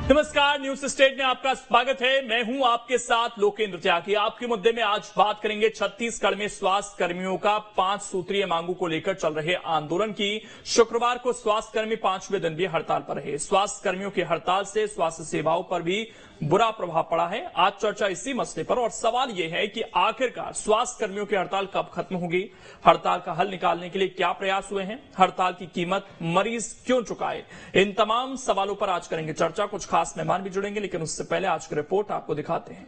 नमस्कार, news state में आपका स्वागत है। मैं हूं आपके साथ लोकेंद्र त्यागी। आपके मुद्दे में आज बात करेंगे छत्तीसगढ़ में स्वास्थ्य कर्मियों का 5 सूत्रीय मांगों को लेकर चल रहे आंदोलन की। शुक्रवार को स्वास्थ्य कर्मी 5वें दिन भी हड़ताल पर रहे। स्वास्थ्य कर्मियों की हड़ताल से स्वास्थ्य सेवाओं पर भी बुरा प्रभाव पड़ा है। आज चर्चा इसी मसले पर और सवाल यह है कि आखिरकार स्वास्थ्य कर्मियों की हड़ताल कब खत्म होगी, हड़ताल का हल निकालने के लिए क्या प्रयास हुए हैं, हड़ताल की कीमत मरीज क्यों चुकाए। इन तमाम सवालों पर आज करेंगे चर्चा। कुछ खास मेहमान भी जुड़ेंगे, लेकिन उससे पहले आज की रिपोर्ट आपको दिखाते हैं।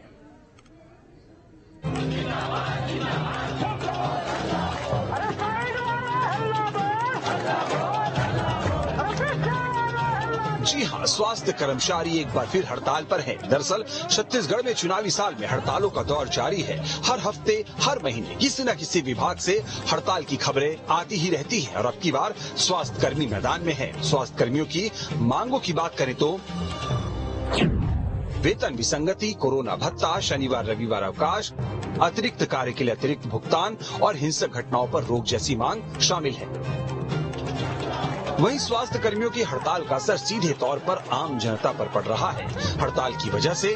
जी हां, स्वास्थ्य कर्मचारी एक बार फिर हड़ताल पर हैं। दरअसल छत्तीसगढ़ में चुनावी साल में हड़तालों का दौर जारी है। हर हफ्ते हर महीने किसी न किसी विभाग से हड़ताल की खबरें आती ही रहती हैं और अब की बार स्वास्थ्य कर्मी मैदान में हैं। स्वास्थ्य कर्मियों की मांगों की बात करें तो वेतन विसंगति, कोरोना भत्ता, शनिवार रविवार अवकाश, अतिरिक्त कार्य के लिए अतिरिक्त भुगतान और हिंसक घटनाओं पर रोक जैसी मांग शामिल है। वहीं स्वास्थ्य कर्मियों की हड़ताल का असर सीधे तौर पर आम जनता पर पड़ रहा है। हड़ताल की वजह से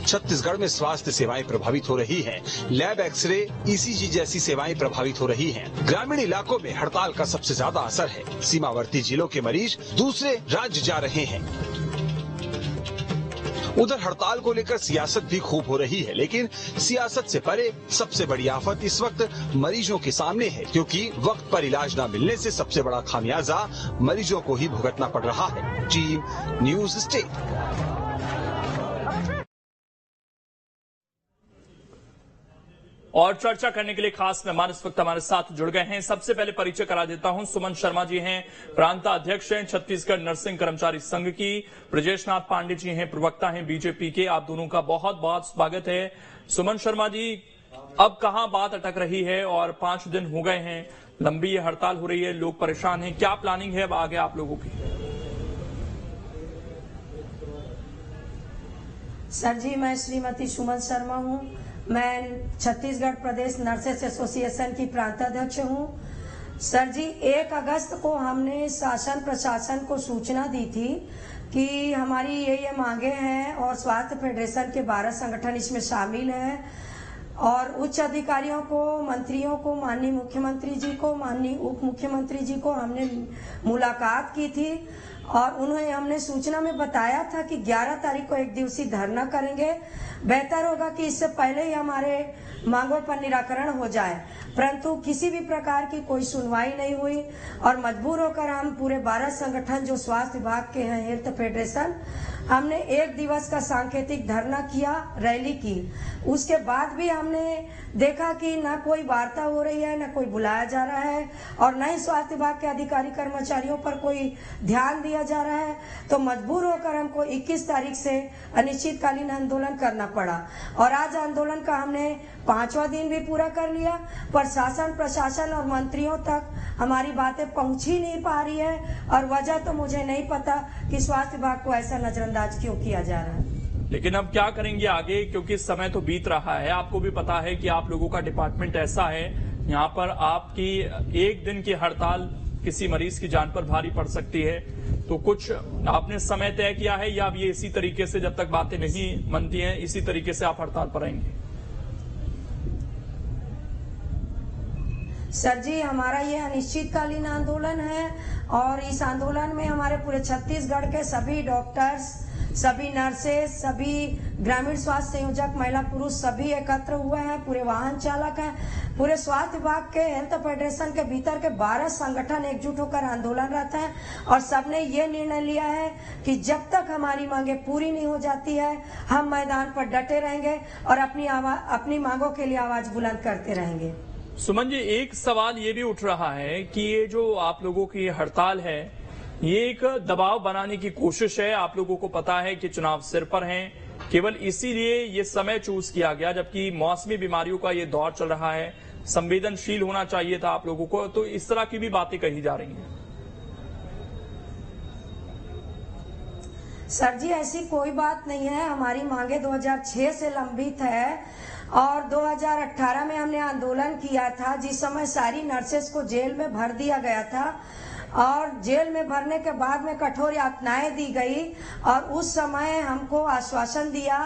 छत्तीसगढ़ में स्वास्थ्य सेवाएं प्रभावित हो रही हैं। लैब, एक्सरे, ईसीजी जैसी सेवाएं प्रभावित हो रही हैं। ग्रामीण इलाकों में हड़ताल का सबसे ज्यादा असर है। सीमावर्ती जिलों के मरीज दूसरे राज्य जा रहे हैं। उधर हड़ताल को लेकर सियासत भी खूब हो रही है, लेकिन सियासत से परे सबसे बड़ी आफत इस वक्त मरीजों के सामने है, क्योंकि वक्त पर इलाज न मिलने से सबसे बड़ा खामियाजा मरीजों को ही भुगतना पड़ रहा है। Team news state. और चर्चा करने के लिए खास मेहमान इस वक्त हमारे साथ जुड़ गए हैं। सबसे पहले परिचय करा देता हूं। सुमन शर्मा जी हैं, प्रांताध्यक्ष हैं छत्तीसगढ़ नर्सिंग कर्मचारी संघ की। ब्रजेश नाथ पांडे जी हैं, प्रवक्ता हैं बीजेपी के। आप दोनों का बहुत बहुत स्वागत है। सुमन शर्मा जी, अब कहां बात अटक रही है और 5 दिन हो गए हैं, लंबी ये हड़ताल हो रही है, लोग परेशान हैं, क्या प्लानिंग है अब आगे आप लोगों की? सर जी, मैं श्रीमती सुमन शर्मा हूं। मैं छत्तीसगढ़ प्रदेश नर्सेस एसोसिएशन की प्रांताध्यक्ष हूं। सर जी, 1 अगस्त को हमने शासन प्रशासन को सूचना दी थी कि हमारी ये मांगे हैं और स्वास्थ्य फेडरेशन के 12 संगठन इसमें शामिल हैं और उच्च अधिकारियों को, मंत्रियों को, माननीय मुख्यमंत्री जी को, माननीय उप मुख्यमंत्री जी को हमने मुलाकात की थी और उन्हें हमने सूचना में बताया था कि 11 तारीख को 1 दिवसीय धरना करेंगे। बेहतर होगा कि इससे पहले ही हमारे मांगों पर निराकरण हो जाए, परंतु किसी भी प्रकार की कोई सुनवाई नहीं हुई और मजबूर होकर हम पूरे 12 संगठन जो स्वास्थ्य विभाग के हैं, हेल्थ फेडरेशन, हमने 1 दिवस का सांकेतिक धरना किया, रैली की। उसके बाद भी हमने देखा कि ना कोई वार्ता हो रही है, ना कोई बुलाया जा रहा है और न ही स्वास्थ्य विभाग के अधिकारी कर्मचारियों पर कोई ध्यान दिया जा रहा है, तो मजबूर होकर हमको 21 तारीख से अनिश्चितकालीन आंदोलन करना पड़ा और आज आंदोलन का हमने 5वां दिन भी पूरा कर लिया, पर शासन प्रशासन और मंत्रियों तक हमारी बातें पहुंच ही नहीं पा रही है और वजह तो मुझे नहीं पता कि स्वास्थ्य विभाग को ऐसा नजरअंदाज क्यों किया जा रहा है। लेकिन अब क्या करेंगे आगे, क्योंकि समय तो बीत रहा है। आपको भी पता है कि आप लोगों का डिपार्टमेंट ऐसा है, यहाँ पर आपकी 1 दिन की हड़ताल किसी मरीज की जान पर भारी पड़ सकती है। तो कुछ आपने समय तय किया है या अब ये इसी तरीके से जब तक बातें नहीं बनती हैं, इसी तरीके से आप हड़ताल पर रहेंगे? सर जी, हमारा ये अनिश्चितकालीन आंदोलन है और इस आंदोलन में हमारे पूरे छत्तीसगढ़ के सभी डॉक्टर्स, सभी नर्सेस, सभी ग्रामीण स्वास्थ्य संयोजक, महिला पुरुष सभी एकत्र हुए हैं, पूरे वाहन चालक हैं। पूरे स्वास्थ्य विभाग के हेल्थ फेडरेशन के भीतर के 12 संगठन एकजुट होकर आंदोलनरत हैं और सबने ये निर्णय लिया है कि जब तक हमारी मांगे पूरी नहीं हो जाती है, हम मैदान पर डटे रहेंगे और अपनी मांगों के लिए आवाज बुलंद करते रहेंगे। सुमन जी, एक सवाल ये भी उठ रहा है कि ये जो आप लोगों की हड़ताल है, ये एक दबाव बनाने की कोशिश है। आप लोगों को पता है कि चुनाव सिर पर हैं, केवल इसीलिए ये समय चूज किया गया, जबकि मौसमी बीमारियों का ये दौर चल रहा है, संवेदनशील होना चाहिए था आप लोगों को, तो इस तरह की भी बातें कही जा रही हैं। सर जी, ऐसी कोई बात नहीं है। हमारी मांगे 2006 से लंबित है और 2018 में हमने आंदोलन किया था, जिस समय सारी नर्सेस को जेल में भर दिया गया था और जेल में भरने के बाद में कठोर यातनाएं दी गई और उस समय हमको आश्वासन दिया,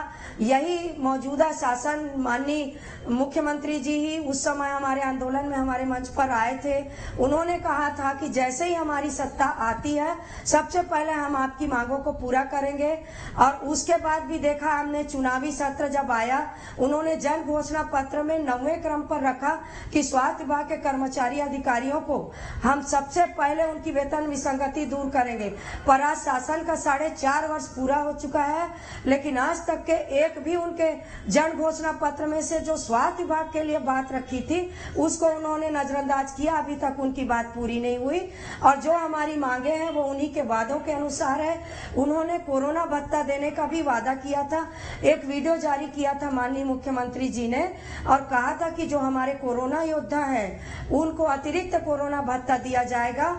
यही मौजूदा शासन माननीय मुख्यमंत्री जी ही उस समय हमारे आंदोलन में हमारे मंच पर आए थे। उन्होंने कहा था कि जैसे ही हमारी सत्ता आती है सबसे पहले हम आपकी मांगों को पूरा करेंगे। और उसके बाद भी देखा हमने, चुनावी सत्र जब आया उन्होंने जन घोषणा पत्र में 9वें क्रम पर रखा कि स्वास्थ्य विभाग के कर्मचारी अधिकारियों को हम सबसे पहले उनकी वेतन विसंगति दूर करेंगे। पर आज शासन का 4.5 वर्ष पूरा हो चुका है, लेकिन आज तक के एक भी उनके जन घोषणा पत्र में से जो स्वास्थ्य विभाग के लिए बात रखी थी उसको उन्होंने नजरअंदाज किया। अभी तक उनकी बात पूरी नहीं हुई और जो हमारी मांगे हैं वो उन्हीं के वादों के अनुसार है। उन्होंने कोरोना भत्ता देने का भी वादा किया था, एक वीडियो जारी किया था माननीय मुख्यमंत्री जी ने और कहा था कि जो हमारे कोरोना योद्धा है उनको अतिरिक्त कोरोना भत्ता दिया जाएगा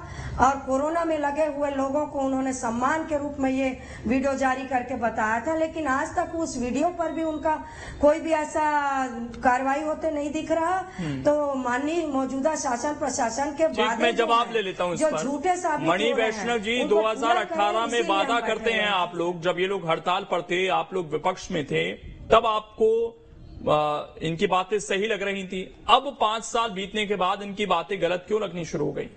और कोरोना में लगे हुए लोगों को उन्होंने सम्मान के रूप में ये वीडियो जारी करके बताया था। लेकिन आज तक उस वीडियो पर भी उनका कोई भी ऐसा कार्रवाई होते नहीं दिख रहा। तो माननीय मौजूदा शासन प्रशासन के बाद मैं जवाब ले लेता हूँ इस पर। झूठे साबित मणि वैष्णव जी, 2018 में वादा करते हैं आप लोग, जब ये लोग हड़ताल पर थे, आप लोग विपक्ष में थे, तब आपको इनकी बातें सही लग रही थी। अब 5 साल बीतने के बाद इनकी बातें गलत क्यों लगनी शुरू हो गई?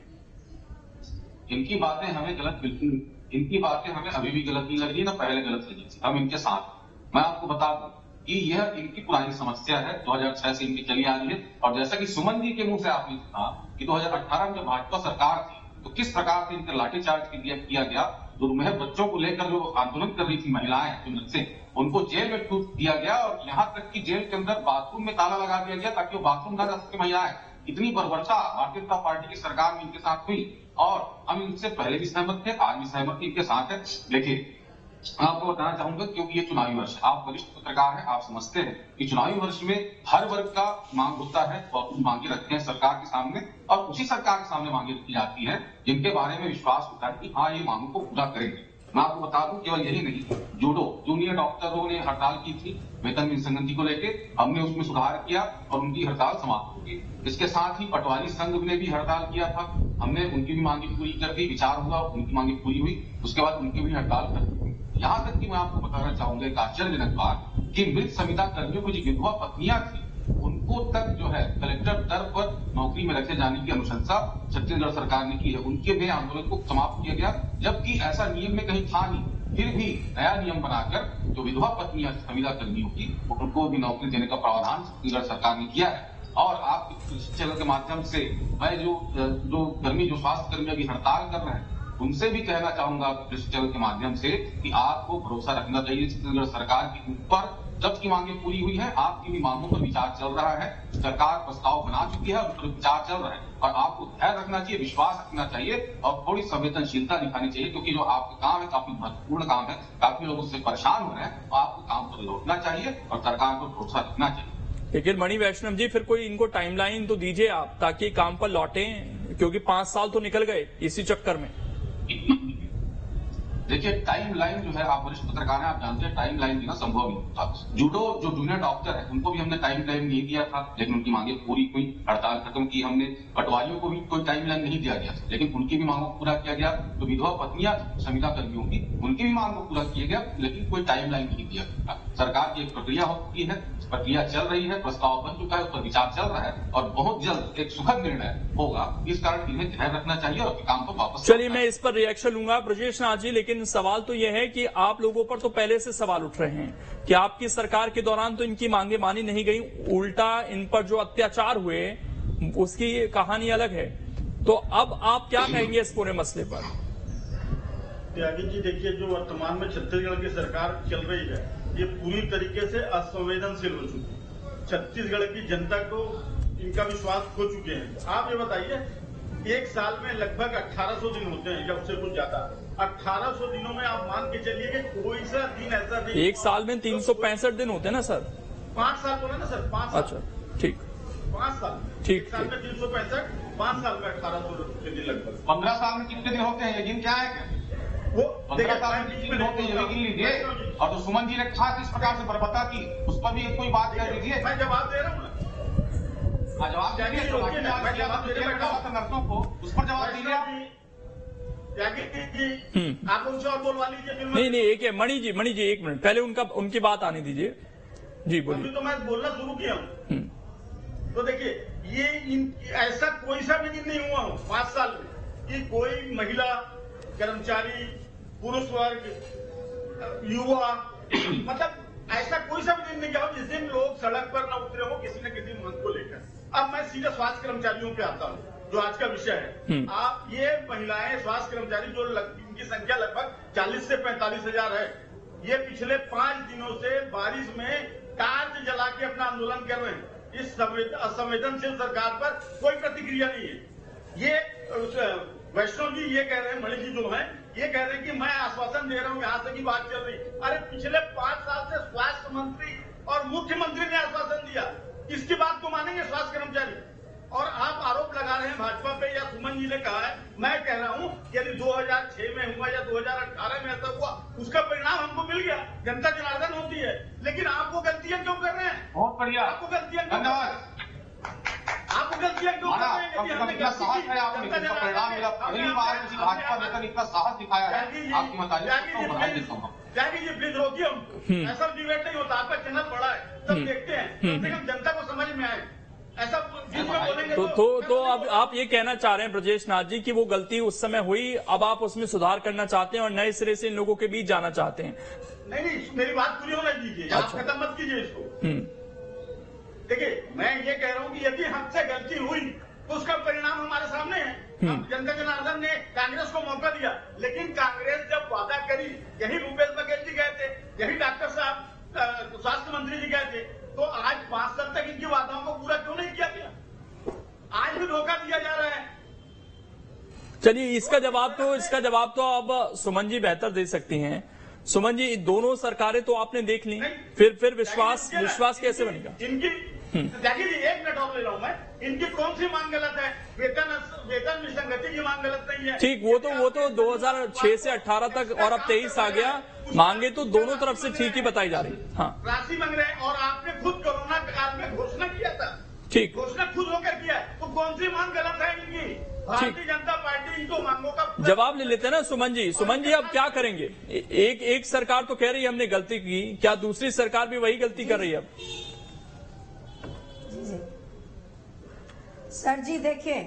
इनकी बातें हमें गलत बिल्कुल, इनकी बातें हमें अभी भी गलत नहीं लग रही, ना पहले गलत लगी थी। हम इनके साथ, मैं आपको बता दूं कि यह इनकी पुरानी समस्या है, 2006 से इनकी चली आ रही है। और जैसा कि सुमन जी के मुंह से आपने कहा कि 2018 में जब भाजपा सरकार थी तो किस प्रकार से इनका लाठीचार्ज किया गया, दुर्मह बच्चों को लेकर जो आंदोलन कर रही थी महिलाएं, जो नक्से, उनको जेल में ठूस दिया गया और यहाँ तक कि जेल के अंदर बाथरूम में ताला लगा दिया गया ताकि वो बाथरूम ना जा सके महिलाएं। इतनी बर्बरता भारतीय जनता पार्टी की सरकार में इनके साथ हुई और हम इनसे पहले भी सहमत थे, आज भी सहमत इनके साथ है। लेकिन आपको बताना चाहूंगा, क्योंकि ये चुनावी वर्ष है, आप वरिष्ठ पत्रकार हैं, आप समझते हैं कि चुनावी वर्ष में हर वर्ग का मांग होता है और मांगे रखते हैं सरकार के सामने और उसी सरकार के सामने मांगे रखी जाती हैं जिनके बारे में विश्वास होता है कि हाँ ये मांगों को पूरा करेंगे। मैं आपको बता दूं, केवल यही नहीं, जूनियर डॉक्टरों ने हड़ताल की थी वेतन विसंगति को लेकर, हमने उसमें सुधार किया और उनकी हड़ताल समाप्त हो गई। इसके साथ ही पटवारी संघ ने भी हड़ताल किया था, हमने उनकी भी मांगी पूरी कर दी, विचार हुआ, उनकी मांगी पूरी हुई, उसके बाद उनकी भी हड़ताल कर दी। यहाँ तक कि मैं आपको बताना चाहूंगा एक आश्चर्यजनक बात कि मृत संविदा कर्मियों की जो विधवा पत्नियां थी उनको तक जो है कलेक्टर स्तर पर नौकरी में रखे जाने की अनुशंसा छत्तीसगढ़ सरकार ने की है। उनके भी आंदोलन को समाप्त किया गया, जबकि ऐसा नियम में कहीं था नहीं। फिर भी नया नियम बनाकर जो विधवा पत्नियां संविदा कर्मियों की उनको भी नौकरी देने का प्रावधान छत्तीसगढ़ सरकार ने किया है। और आप इस चैनल के माध्यम से मैं जो कर्मी, जो स्वास्थ्य कर्मी अभी हड़ताल कर रहे हैं, उनसे भी कहना चाहूंगा इस चैनल के माध्यम से कि आपको भरोसा रखना चाहिए छत्तीसगढ़ सरकार के ऊपर। जब की मांगे पूरी हुई है, आपकी भी मांगों पर विचार चल रहा है, सरकार प्रस्ताव बना चुकी है, उस पर विचार चल रहा है और आपको धैर्य रखना चाहिए, विश्वास रखना चाहिए और थोड़ी संवेदनशीलता दिखानी चाहिए, क्योंकि जो आपका काम है काफी महत्वपूर्ण काम है, काफी लोग उससे परेशान हो रहे हैं, आपको काम पर लौटना चाहिए और सरकार को भरोसा रखना चाहिए। लेकिन मणि वैष्णव जी, फिर कोई इनको टाइमलाइन तो दीजिए आप, ताकि काम पर लौटे, क्योंकि 5 साल तो निकल गए इसी चक्कर में। देखिए, टाइम लाइन जो है, आप वरिष्ठ पत्रकार हैं, आप जानते हैं टाइम लाइन देना संभव नहीं था। जो जूनियर डॉक्टर है उनको भी हमने टाइम लाइन नहीं दिया था, लेकिन उनकी मांगे पूरी हुई, हड़ताल खत्म की हमने। पटवारियों को भी कोई टाइम लाइन नहीं दिया गया, लेकिन उनकी भी मांगों को पूरा किया गया। तो विधवा पत्नियां संविदा कर्मियों की, उनकी भी मांग को पूरा किया गया, लेकिन कोई टाइम लाइन नहीं दिया गया। सरकार की एक प्रक्रिया होती है, प्रक्रिया चल रही है, प्रस्ताव बन चुका है, उस पर विचार चल रहा है और बहुत जल्द एक सुखद निर्णय होगा। इस कारण इन्हें ध्यान रखना चाहिए और काम पर वापस। चलिए, मैं इस पर रिएक्शन लूंगा ब्रजेश नाथ जी, लेकिन सवाल तो यह है कि आप लोगों पर तो पहले से सवाल उठ रहे हैं कि आपकी सरकार के दौरान तो इनकी मांगे मानी नहीं गई, उल्टा इन पर जो अत्याचार हुए उसकी कहानी अलग है। तो अब आप क्या कहेंगे इस पूरे मसले पर? त्यागी जी, देखिए, जो वर्तमान में छत्तीसगढ़ की सरकार चल रही है ये पूरी तरीके से असंवेदनशील हो चुकी है। छत्तीसगढ़ की जनता को इनका विश्वास खो चुके हैं। आप ये बताइए, एक साल में लगभग 1800 दिन होते हैं या उससे कुछ ज्यादा। 1800 दिनों में आप मान के चलिए कि कोई सा दिन ऐसा नहीं। एक साल में 365 दिन होते हैं ना सर? 5 साल बोला ना सर, 5 साल। अच्छा, ठीक, 5 साल, ठीक। एक साल में 365, 5 साल में 1800 दिन लगभग। 15 साल में कितने दिन होते हैं, ये दिन क्या है? वो 15 साल में कितने दिन होते हैं, ये गिन लीजिए। और जो सुमन जी ने खास इस प्रकार से बर्बरता की, उस पर भी कोई बात कह दीजिए। मैं जवाब दे रहा हूँ ना, जवाब दीजिए। नर्सों को उस पर जवाब दीजिए। त्यागी जी आप उनसे और बोलवा लीजिए फिर नहीं एक है मणि जी एक मिनट पहले उनकी बात आने दीजिए जी बोलिए। अभी तो मैं बोलना शुरू किया हूँ। तो देखिए ये ऐसा कोई सा भी दिन नहीं हुआ हो 5 साल में कि कोई महिला कर्मचारी पुरुष वर्ग युवा मतलब ऐसा कोई सा भी दिन नहीं गया हो जिस दिन लोग सड़क पर न उतरे हो किसी न किसी मांग को लेकर। अब मैं सीधे स्वास्थ्य कर्मचारियों पे आता हूँ जो आज का विषय है। आप ये महिलाएं स्वास्थ्य कर्मचारी जो इनकी संख्या लगभग 40 से 45 हजार है, ये पिछले 5 दिनों से बारिश में टार्च जला के अपना आंदोलन कर रहे हैं। इस असंवेदनशील सरकार पर कोई प्रतिक्रिया नहीं है। ये वैष्णव जी ये कह रहे हैं, मणि जी जो है ये कह रहे हैं कि मैं आश्वासन दे रहा हूँ, यहाँ से की बात चल रही। अरे पिछले 5 साल से स्वास्थ्य मंत्री और मुख्यमंत्री ने आश्वासन दिया, इसकी बात को मानेंगे स्वास्थ्य कर्मचारी? और आप आरोप लगा रहे हैं भाजपा पे या सुमन जी ने कहा है। मैं कह रहा हूँ यदि 2006 में हुआ या 2018 में ऐसा हुआ उसका परिणाम हमको मिल गया, जनता जनार्दन होती है। लेकिन आप वो गलतियां क्यों कर रहे हैं? बहुत बढ़िया, आपको गलतियां आपको गलतियां क्यों कर रहे हैं? इतना साहस है आपने, इसका परिणाम मिला। पहली बार किसी भाजपा नेता ने इतना साहस दिखाया है। आपकी त्यागी जी प्लीज रोकिए, ऐसा डिबेट नहीं होता। आपका चैनल बड़ा है, सब देखते हैं, कम से कम जनता को समझ में आए। ऐसा बोलेंगे तो अब आप ये कहना चाह रहे हैं ब्रजेश नाथ जी कि वो गलती उस समय हुई, अब आप उसमें सुधार करना चाहते हैं और नए सिरे से इन लोगों के बीच जाना चाहते हैं? नहीं मेरी बात पूरी होने दीजिए, आप खत्म मत कीजिए इसको। देखिए मैं ये कह रहा हूँ कि यदि हमसे गलती हुई तो उसका परिणाम हमारे सामने है। जनता जनार्दन ने कांग्रेस को मौका दिया, लेकिन कांग्रेस जब वादा करी, यही भूपेश बघेल जी गए थे, यही डॉक्टर साहब स्वास्थ्य मंत्री जी गए थे, तो आज 5 साल तक इनकी वादाओं को पूरा क्यों नहीं किया गया? आज भी धोखा दिया जा रहा है। चलिए इसका जवाब तो अब सुमन जी बेहतर दे सकती हैं। सुमन जी दोनों सरकारें तो आपने देख ली, फिर विश्वास कैसे बनेगा? इनकी देखिए जी 1 मिनट और ले रहा हूं मैं, इनकी कौन सी मांग गलत है? वेतन विसंगति की मांग गलत नहीं है। ठीक, वो तो 2006 से 18 तक और अब 23 आ गया, मांगे तो दोनों तरफ से ठीक ही बताई जा रही। हाँ राशि मांग रहे हैं और आपने खुद कोरोना काल में घोषणा किया था, ठीक घोषणा खुद होकर किया, तो कौन सी मांग गलत है इनकी? भारतीय जनता पार्टी इनको मांगों का जवाब ले लेते हैं ना सुमन जी अब क्या करेंगे? एक सरकार तो कह रही है हमने गलती की, क्या दूसरी सरकार भी वही गलती कर रही है अब? सर जी देखिए,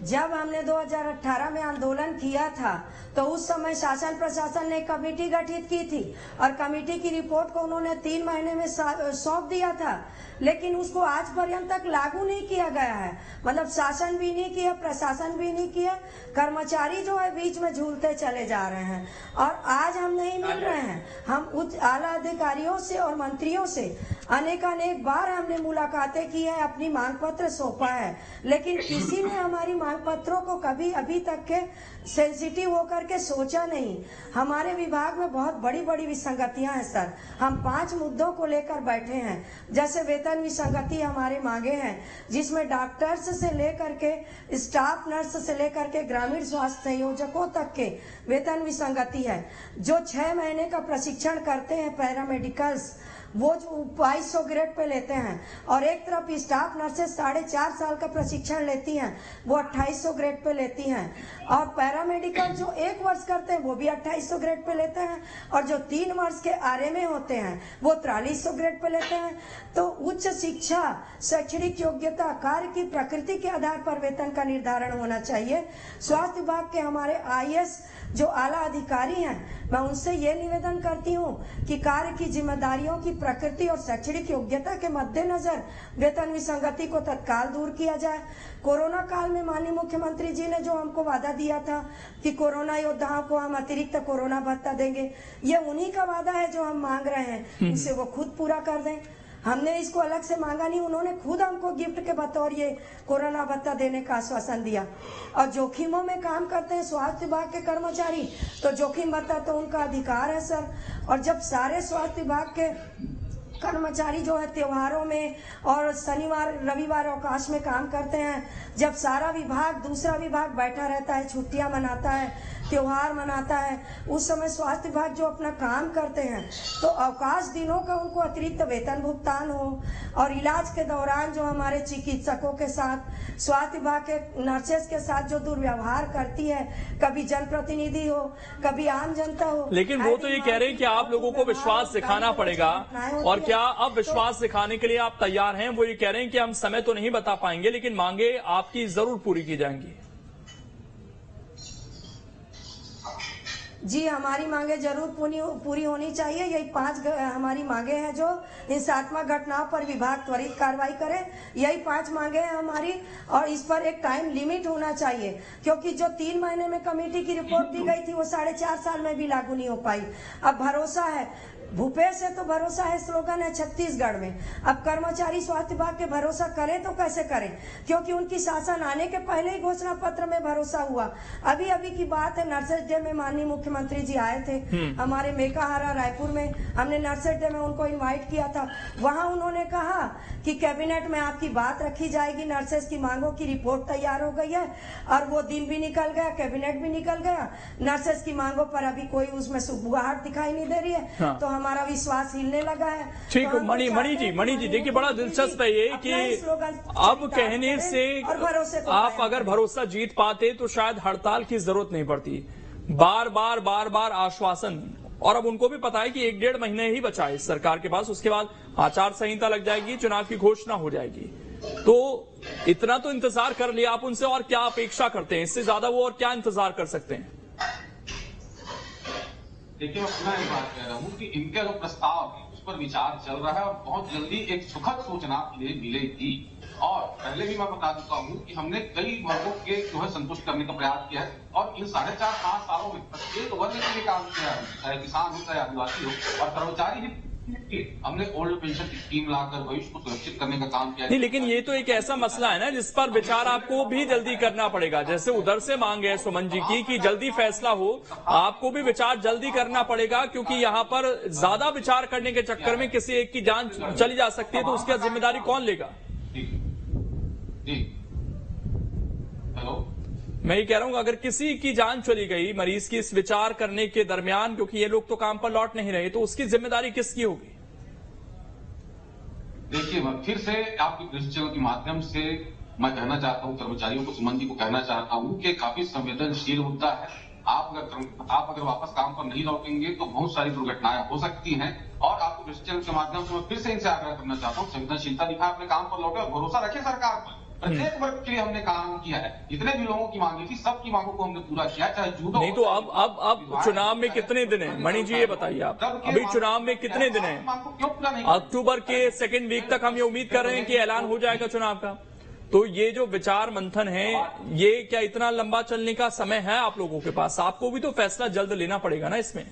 जब हमने 2018 में आंदोलन किया था तो उस समय शासन प्रशासन ने कमेटी गठित की थी और कमेटी की रिपोर्ट को उन्होंने 3 महीने में सौंप दिया था, लेकिन उसको आज पर्यंत तक लागू नहीं किया गया है। मतलब शासन भी नहीं किया, प्रशासन भी नहीं किया, कर्मचारी जो है बीच में झूलते चले जा रहे हैं। और आज हम नहीं मिल रहे हैं, हम उच्च आला अधिकारियों से और मंत्रियों से अनेक बार हमने मुलाकातें की है, अपनी मांग पत्र सौंपा है, लेकिन किसी ने हमारी मांग पत्रों को कभी अभी तक के सेंसिटिव होकर के सोचा नहीं। हमारे विभाग में बहुत बड़ी बड़ी विसंगतियां हैं सर। हम 5 मुद्दों को लेकर बैठे हैं, जैसे वेतन विसंगति हमारे मांगे हैं, जिसमें डॉक्टर्स से लेकर के स्टाफ नर्स से लेकर के ग्रामीण स्वास्थ्य संयोजकों तक के वेतन विसंगति है। जो 6 महीने का प्रशिक्षण करते हैं पैरामेडिकल्स, वो जो 2200 ग्रेड पे लेते हैं, और एक तरफ स्टाफ नर्सेस 4.5 साल का प्रशिक्षण लेती हैं, वो 2800 ग्रेड पे लेती हैं, और पैरामेडिकल जो 1 वर्ष करते हैं वो भी 2800 ग्रेड पे लेते हैं, और जो 3 वर्ष के आरएमए होते हैं वो 4300 ग्रेड पे लेते हैं। तो उच्च शिक्षा, शैक्षणिक योग्यता, कार्य की प्रकृति के आधार पर वेतन का निर्धारण होना चाहिए। स्वास्थ्य विभाग के हमारे आईएएस जो आला अधिकारी हैं, मैं उनसे ये निवेदन करती हूँ कि कार्य की जिम्मेदारियों की प्रकृति और शैक्षणिक योग्यता के मद्देनजर वेतन विसंगति को तत्काल दूर किया जाए। कोरोना काल में माननीय मुख्यमंत्री जी ने जो हमको वादा दिया था कि कोरोना योद्धाओं को हम अतिरिक्त कोरोना भत्ता देंगे, ये उन्हीं का वादा है जो हम मांग रहे हैं, इसे वो खुद पूरा कर दें। हमने इसको अलग से मांगा नहीं, उन्होंने खुद हमको गिफ्ट के बतौर ये कोरोना भत्ता देने का आश्वासन दिया। और जोखिमों में काम करते हैं स्वास्थ्य विभाग के कर्मचारी, तो जोखिम भत्ता तो उनका अधिकार है सर। और जब सारे स्वास्थ्य विभाग के कर्मचारी जो है त्योहारों में और शनिवार रविवार अवकाश में काम करते हैं, जब सारा विभाग दूसरा विभाग बैठा रहता है, छुट्टियां मनाता है, त्योहार मनाता है, उस समय स्वास्थ्य विभाग जो अपना काम करते हैं तो अवकाश दिनों का उनको अतिरिक्त वेतन भुगतान हो, और इलाज के दौरान जो हमारे चिकित्सकों के साथ स्वास्थ्य विभाग के नर्सेस के साथ जो दुर्व्यवहार करती है, कभी जनप्रतिनिधि हो कभी आम जनता हो। लेकिन वो तो ये कह रहे हैं कि आप लोगों को विश्वास दिखाना पड़ेगा, और क्या अब विश्वास दिखाने के लिए आप तैयार हैं? वो ये कह रहे हैं कि हम समय तो नहीं बता पाएंगे लेकिन मांगे आपकी जरूर पूरी की जाएंगी। जी, हमारी मांगे जरूर पूरी होनी चाहिए। यही 5 हमारी मांगे हैं जो हिंसात्मक घटनाओं पर विभाग त्वरित कार्रवाई करे। यही 5 मांगे हैं हमारी, और इस पर एक टाइम लिमिट होना चाहिए, क्योंकि जो 3 महीने में कमेटी की रिपोर्ट दी गई थी वो 4.5 साल में भी लागू नहीं हो पाई। अब भरोसा है भूपेश है तो भरोसा है स्लोगन है छत्तीसगढ़ में। अब कर्मचारी स्वास्थ्य विभाग के भरोसा करें तो कैसे करें, क्योंकि उनकी शासन आने के पहले ही घोषणा पत्र में भरोसा हुआ। अभी अभी की बात है, नर्सेस डे में माननीय मुख्यमंत्री जी आए थे हमारे मेकाहारा रायपुर में, हमने नर्सेस डे में उनको इन्वाइट किया था। वहां उन्होंने कहा कि कैबिनेट में आपकी बात रखी जाएगी, नर्सेस की मांगों की रिपोर्ट तैयार हो गई है, और वो दिन भी निकल गया, कैबिनेट भी निकल गया, नर्सेस की मांगों पर अभी कोई उसमें सुबुगाहट दिखाई नहीं दे रही है। तो हमारा विश्वास हिलने लगा है। ठीक है मणि जी देखिए, बड़ा दिलचस्प है ये कि अब कहने से आप अगर भरोसा जीत पाते तो शायद हड़ताल की जरूरत नहीं पड़ती। बार बार आश्वासन, और अब उनको भी पता है कि 1-1.5 महीने ही बचा है इस सरकार के पास, उसके बाद आचार संहिता लग जाएगी, चुनाव की घोषणा हो जाएगी। तो इतना तो इंतजार कर लिया आप उनसे, और क्या अपेक्षा करते हैं? इससे ज्यादा वो और क्या इंतजार कर सकते हैं? देखिए, मैं पुनः एक बात कह रहा हूँ कि इनका जो प्रस्ताव है उस पर विचार चल रहा है, और बहुत जल्दी एक सुखद सूचना मिलेगी। और पहले भी मैं बता चुका हूँ कि हमने कई वर्गों के जो है संतुष्ट करने का प्रयास किया है, और इन 4.5-5 सालों में प्रत्येक वर्ग के लिए काम किया है, चाहे किसान हो चाहे आदिवासी हो, और कर्मचारी हमने ओल्ड पेंशन स्कीम लाकर भविष्य को सुरक्षित करने का काम किया। नहीं, लेकिन ये तो एक ऐसा मसला है ना जिस पर विचार आपको भी जल्दी करना पड़ेगा। जैसे उधर से मांग है सुमन जी की कि जल्दी फैसला हो, आपको भी विचार जल्दी करना पड़ेगा, क्योंकि यहाँ पर ज्यादा विचार करने के चक्कर में किसी एक की जान चली जा सकती है, तो उसकी जिम्मेदारी कौन लेगा? हेलो, मैं ये कह रहा हूँ अगर किसी की जान चली गई मरीज की इस विचार करने के दरमियान, क्योंकि ये लोग तो काम पर लौट नहीं रहे, तो उसकी जिम्मेदारी किसकी होगी? देखिए, मैं फिर से आपके दृष्टिकोण के माध्यम से मैं कहना चाहता हूँ कर्मचारियों को, सुमन जी को कहना चाहता हूँ कि काफी संवेदनशील मुद्दा है। आप अगर वापस काम पर नहीं लौटेंगे तो बहुत सारी दुर्घटनाएं हो सकती हैं, और आपके दृष्टिकोण के माध्यम से मैं फिर से इनसे आग्रह करना चाहता हूँ संवेदनशीलता दिखाएं, अपने काम पर लौटे और भरोसा रखें सरकार पर। प्रत्येक वर्ग के लिए हमने काम किया है, जितने भी लोगों की मांगी थी सबकी मांगों को हमने पूरा किया, चाहे जूडो नहीं। तो अब चुनाव में कितने दिन है मणि जी, ये बताइए आप, अभी चुनाव में कितने दिन है? क्यों पूरा नहीं? अक्टूबर के 2nd वीक तक हम ये उम्मीद कर रहे हैं कि ऐलान हो जाएगा चुनाव का। तो ये जो विचार मंथन है, ये क्या इतना लंबा चलने का समय है आप लोगों के पास? आपको भी तो फैसला जल्द लेना पड़ेगा ना इसमें।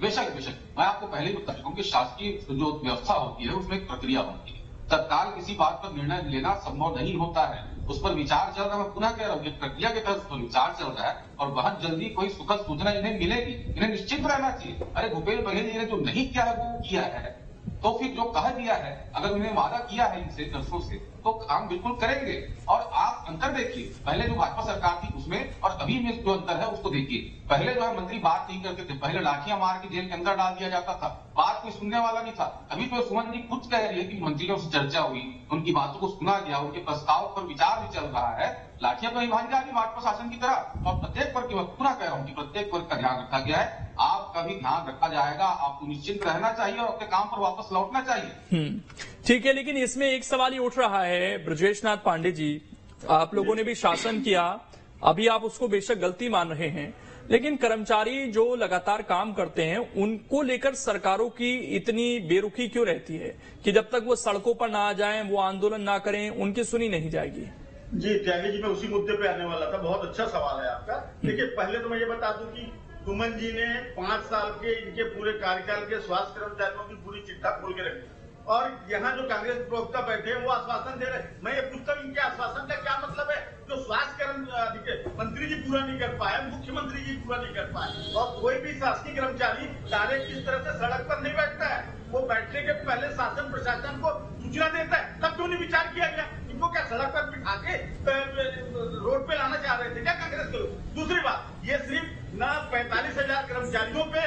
बेशक मैं आपको पहले ही बता चुका हूं कि शासकीय जो व्यवस्था होती है उसमें एक प्रक्रिया होती है। तत्काल किसी बात पर निर्णय लेना संभव नहीं होता है, उस पर विचार चल रहा है। मैं पुनः कह रहा हूँ कि प्रक्रिया के तहत विचार चल रहा है, और बहुत जल्दी कोई सुखद सूचना इन्हें मिलेगी। इन्हें निश्चित रहना चाहिए। अरे भूपेश बघेल जी ने जो नहीं किया है वो किया है, तो फिर जो कह दिया है, अगर उन्हें वादा किया है इनसे नर्सों से, तो काम बिल्कुल करेंगे। और आप अंतर देखिए, पहले जो भाजपा सरकार थी उसमें और अभी में जो अंतर है उसको देखिए। पहले जो है मंत्री बात नहीं करते थे, पहले लाठियां मार के जेल के अंदर डाल दिया जाता था, बात कोई सुनने वाला नहीं था। अभी तो सुमन जी खुद कह रही है कि मंत्रियों से चर्चा हुई, उनकी बातों को सुना गया, उनके प्रस्ताव पर विचार भी चल रहा है। लाठियां तो भाजी जा रही भाजपा शासन की तरह, और प्रत्येक वर्ग की पूरा कह रहा हूँ कि प्रत्येक वर्ग का ध्यान रखा गया है। आपका भी ध्यान रखा जाएगा, आपको निश्चिंत रहना चाहिए और अपने काम पर वापस लौटना चाहिए। ठीक है, लेकिन इसमें एक सवाल ही उठ रहा है ब्रजेश नाथ पांडे जी, आप लोगों ने भी शासन किया, अभी आप उसको बेशक गलती मान रहे हैं, लेकिन कर्मचारी जो लगातार काम करते हैं उनको लेकर सरकारों की इतनी बेरुखी क्यों रहती है कि जब तक वो सड़कों पर ना आ जाएं, वो आंदोलन ना करें, उनकी सुनी नहीं जाएगी? जी त्यागी जी, मैं उसी मुद्दे पे आने वाला था। बहुत अच्छा सवाल है आपका। देखिए, पहले तो मैं ये बता दूं कि सुमन जी ने 5 साल के इनके पूरे कार्यकाल के स्वास्थ्य कर्मचारियों की पूरी चिट्ठा खोल के रखी, और यहाँ जो कांग्रेस प्रवक्ता बैठे हैं वो आश्वासन दे रहे हैं। मैं ये पूछता हूँ इनके आश्वासन का क्या मतलब है? जो स्वास्थ्य मंत्री जी पूरा नहीं कर पाए, मुख्यमंत्री जी पूरा नहीं कर पाए, और कोई भी शासकीय कर्मचारी डायरेक्ट किस तरह से सड़क पर नहीं बैठता है। वो बैठने के पहले शासन प्रशासन को सूचना देता है, तब क्यों नहीं विचार किया गया? इनको क्या सड़क पर बिठा के रोड पे लाना चाह रहे थे क्या कांग्रेस के लोग? दूसरी बात, ये सिर्फ न 45,000 कर्मचारियों पे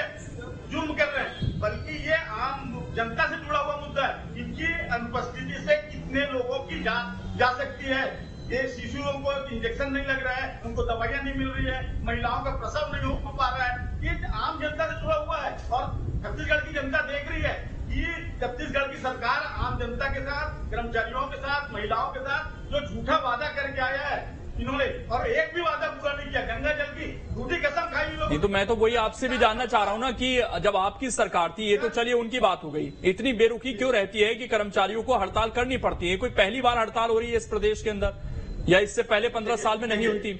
जुर्म कर रहे हैं, बल्कि ये आम जनता से जुड़ा हुआ मुद्दा है। इनकी अनुपस्थिति से कितने लोगों की जान जा सकती है? ये शिशुओं को इंजेक्शन नहीं लग रहा है, उनको दवाइयां नहीं मिल रही है, महिलाओं का प्रसव नहीं हो पा रहा है। ये आम जनता से जुड़ा हुआ है और छत्तीसगढ़ की जनता देख रही है कि छत्तीसगढ़ की सरकार आम जनता के साथ, कर्मचारियों के साथ, महिलाओं के साथ जो झूठा वादा करके आया है इन्होंने, और एक भी वादा पूरा नहीं किया। गंगा जल की झूठी कसम खाई लोग। नहीं तो मैं तो वही आपसे भी जानना चाह रहा हूं ना कि जब आपकी सरकार थी, ये तो चलिए उनकी बात हो गई, इतनी बेरुखी क्यों रहती है कि कर्मचारियों को हड़ताल करनी पड़ती है? कोई पहली बार हड़ताल हो रही है इस प्रदेश के अंदर, या इससे पहले 15 साल में नहीं हुई थी?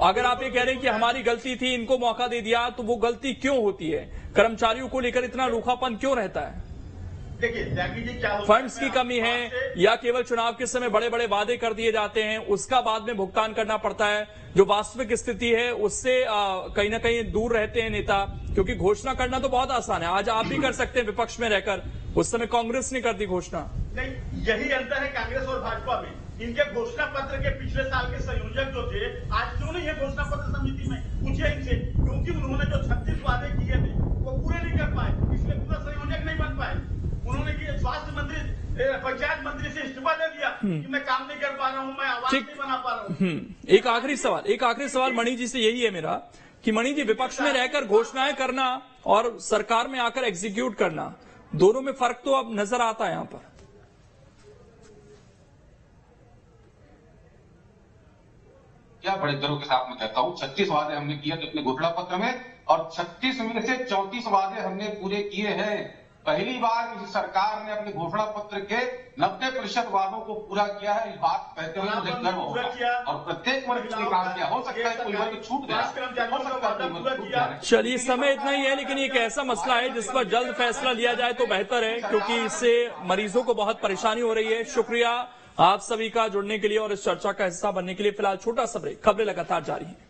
अगर आप ये कह रहे हैं कि हमारी गलती थी, इनको मौका दे दिया, तो वो गलती क्यों होती है? कर्मचारियों को लेकर इतना रूखापन क्यों रहता है? देखिए त्यागी जी, क्या फंड्स की कमी है या केवल चुनाव के समय बड़े बड़े वादे कर दिए जाते हैं, उसका बाद में भुगतान करना पड़ता है? जो वास्तविक स्थिति है उससे कहीं ना कहीं दूर रहते हैं नेता, क्योंकि घोषणा करना तो बहुत आसान है, आज आप भी कर सकते हैं विपक्ष में रहकर, उस समय कांग्रेस ने कर दी घोषणा। नहीं, यही अंतर है कांग्रेस और भाजपा में। इनके घोषणा पत्र के पिछले साल के संयोजक जो थे, आज क्यों नहीं है घोषणा पत्र समिति में? पूछिए इनसे, क्योंकि उन्होंने जो 36 वादे किए थे वो पूरे नहीं कर पाए, इसलिए पूरा संयोजक नहीं बन पाए। उन्होंने स्वास्थ्य मंत्री, पंचायत मंत्री से इस्तीफा दे दिया कि मैं काम नहीं कर पा रहा हूं, मैं आवाज नहीं बना पा रहा हूं। एक आखिरी सवाल मणि जी से यही है मेरा कि मणि जी, विपक्ष में रहकर घोषणाएं करना और सरकार में आकर एग्जीक्यूट करना, दोनों में फर्क तो अब नजर आता है यहां पर। क्या बड़े गर्व के साथ मैं कहता हूं, 36 वादे हमने किए थे अपने घोषणा पत्र में और 36 में से 34 वादे हमने पूरे किए हैं। पहली बार इस सरकार ने अपने घोषणा पत्र के 90% वादों को पूरा किया है। इस बात कहते हुए मुझे गर्व होगा और प्रत्येक वर्ग ने काम किया। हो सकता है कोई वर्ग छूट गया। चलिए, समय इतना ही है, लेकिन एक ऐसा मसला है जिस पर जल्द फैसला लिया जाए तो बेहतर है, क्योंकि इससे मरीजों को बहुत परेशानी हो रही है। शुक्रिया आप सभी का जुड़ने के लिए और इस चर्चा का हिस्सा बनने के लिए। फिलहाल छोटा सा ब्रेक, खबरें लगातार जारी हैं।